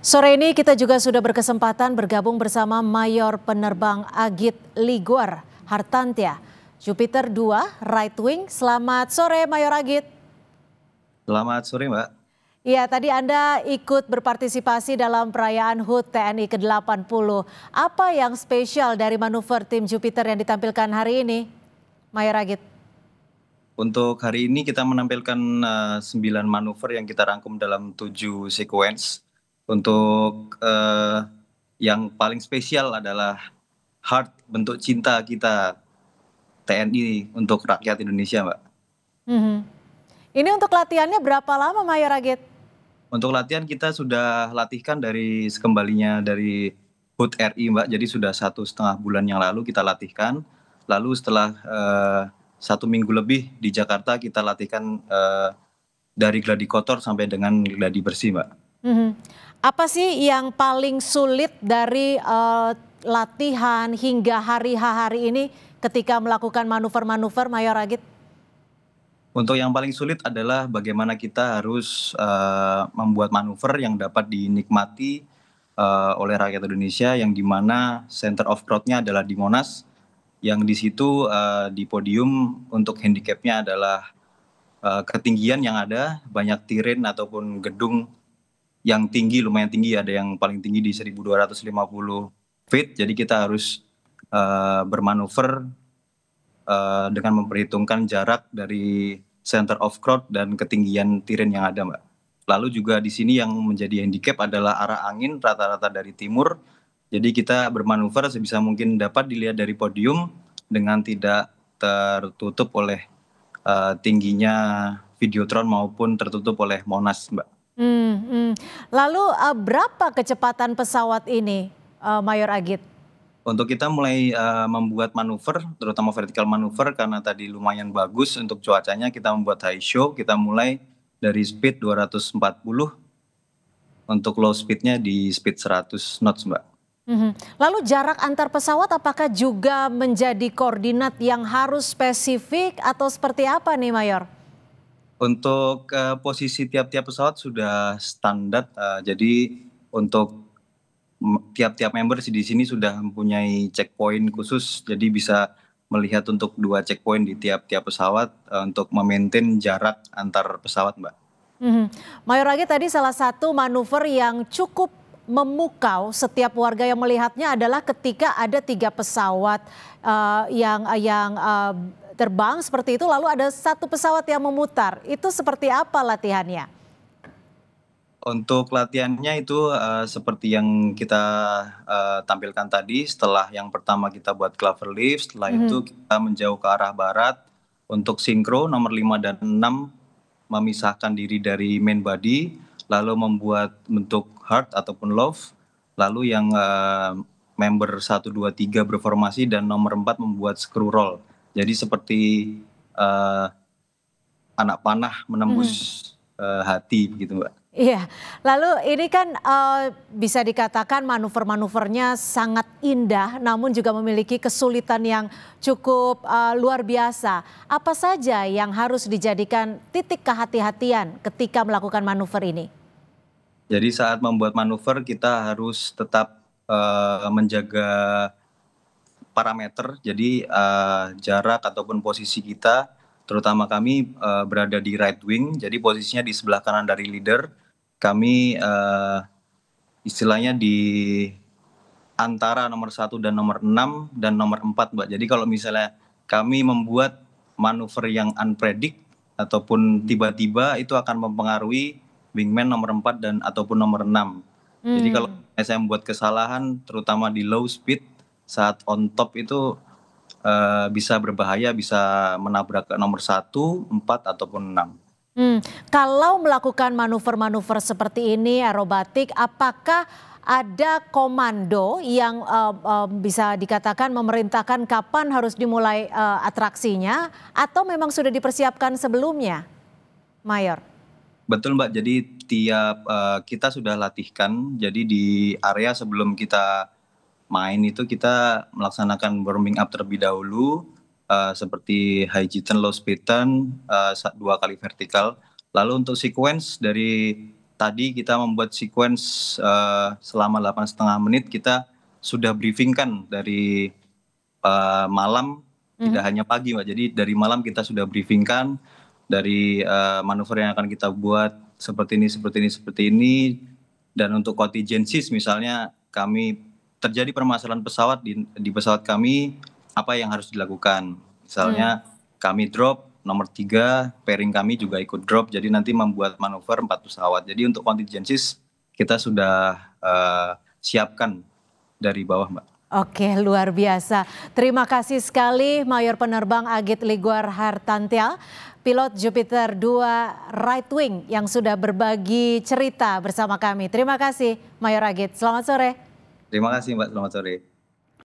Sore ini kita juga sudah berkesempatan bergabung bersama Mayor Penerbang Agit Liguar Hartantia, Jupiter 2 Right Wing. Selamat sore Mayor Agit. Selamat sore, Mbak. Iya, tadi Anda ikut berpartisipasi dalam perayaan HUT TNI ke-80. Apa yang spesial dari manuver tim Jupiter yang ditampilkan hari ini, Mayor Agit? Untuk hari ini kita menampilkan 9 manuver yang kita rangkum dalam 7 sequence. Untuk yang paling spesial adalah Heart, bentuk cinta kita TNI untuk rakyat Indonesia, Mbak. Mhm. Ini untuk latihannya berapa lama, Mayor Agit? Untuk latihan kita sudah latihkan dari sekembalinya dari HUT RI, Mbak. Jadi sudah 1,5 bulan yang lalu kita latihkan. Lalu setelah 1 minggu lebih di Jakarta kita latihkan dari gladi kotor sampai dengan gladi bersih, Mbak. Mhm. Apa sih yang paling sulit dari latihan hingga hari ini ketika melakukan manuver-manuver, Mayor Agit? Untuk yang paling sulit adalah bagaimana kita harus membuat manuver yang dapat dinikmati oleh rakyat Indonesia, yang dimana center of crowd-nya adalah di Monas, yang di situ di podium untuk handicapnya adalah ketinggian yang ada, banyak tiren ataupun gedung yang tinggi, lumayan tinggi, ada yang paling tinggi di 1.250 feet. Jadi kita harus bermanuver dengan memperhitungkan jarak dari center of crowd dan ketinggian tiren yang ada, Mbak. Lalu juga di sini yang menjadi handicap adalah arah angin rata-rata dari timur. Jadi kita bermanuver sebisa mungkin dapat dilihat dari podium dengan tidak tertutup oleh tingginya Videotron maupun tertutup oleh Monas, Mbak. Lalu berapa kecepatan pesawat ini, Mayor Agit? Untuk kita mulai membuat manuver, terutama vertical manuver, karena tadi lumayan bagus untuk cuacanya, kita membuat high show, kita mulai dari speed 240, untuk low speednya di speed 100 knots, Mbak. Lalu jarak antar pesawat apakah juga menjadi koordinat yang harus spesifik atau seperti apa nih, Mayor? Untuk posisi tiap-tiap pesawat sudah standar, jadi untuk tiap-tiap member di sini sudah mempunyai checkpoint khusus, jadi bisa melihat untuk 2 checkpoint di tiap-tiap pesawat untuk memaintain jarak antar pesawat, Mbak. Mayor Agit, tadi salah satu manuver yang cukup memukau setiap warga yang melihatnya adalah ketika ada 3 pesawat yang terbang seperti itu, lalu ada 1 pesawat yang memutar. Itu seperti apa latihannya? Untuk latihannya itu seperti yang kita tampilkan tadi, setelah yang pertama kita buat clover leaf, setelah itu kita menjauh ke arah barat untuk sinkro nomor 5 dan 6, memisahkan diri dari main body, lalu membuat bentuk heart ataupun love, lalu yang member 1, 2, 3 berformasi, dan nomor 4 membuat screw roll. Jadi seperti anak panah menembus hati begitu, Mbak. Iya, lalu ini kan bisa dikatakan manuver-manuvernya sangat indah, namun juga memiliki kesulitan yang cukup luar biasa. Apa saja yang harus dijadikan titik kehati-hatian ketika melakukan manuver ini? Jadi saat membuat manuver kita harus tetap menjaga parameter, jadi jarak ataupun posisi kita, terutama kami berada di right wing, jadi posisinya di sebelah kanan dari leader. Kami istilahnya di antara nomor 1 dan nomor 6 dan nomor 4, Mbak. Jadi kalau misalnya kami membuat manuver yang unpredict ataupun tiba-tiba, itu akan mempengaruhi wingman nomor 4 dan ataupun nomor 6. Jadi kalau saya membuat kesalahan terutama di low speed saat on top itu bisa berbahaya, bisa menabrak ke nomor 1, 4 ataupun 6. Kalau melakukan manuver-manuver seperti ini aerobatik, apakah ada komando yang bisa dikatakan memerintahkan kapan harus dimulai atraksinya, atau memang sudah dipersiapkan sebelumnya, Mayor? Betul, Mbak, jadi tiap kita sudah latihkan, jadi di area sebelum kita main itu kita melaksanakan warming up terlebih dahulu, seperti high G turn, low speed turn, 2 kali vertikal. Lalu untuk sequence dari tadi kita membuat sequence selama 8,5 menit, kita sudah briefingkan dari malam, tidak hanya pagi Mbak. Jadi dari malam kita sudah briefingkan dari manuver yang akan kita buat seperti ini, seperti ini, seperti ini. Dan untuk contingencies misalnya kami terjadi permasalahan pesawat di pesawat kami, apa yang harus dilakukan. Misalnya kami drop nomor 3, pairing kami juga ikut drop, jadi nanti membuat manuver 4 pesawat. Jadi untuk contingencies kita sudah siapkan dari bawah Mbak. Oke, luar biasa. Terima kasih sekali Mayor Penerbang Agit Liguar Hartantia, pilot Jupiter 2 Right Wing yang sudah berbagi cerita bersama kami. Terima kasih Mayor Agit, selamat sore. Terima kasih Mbak, selamat sore.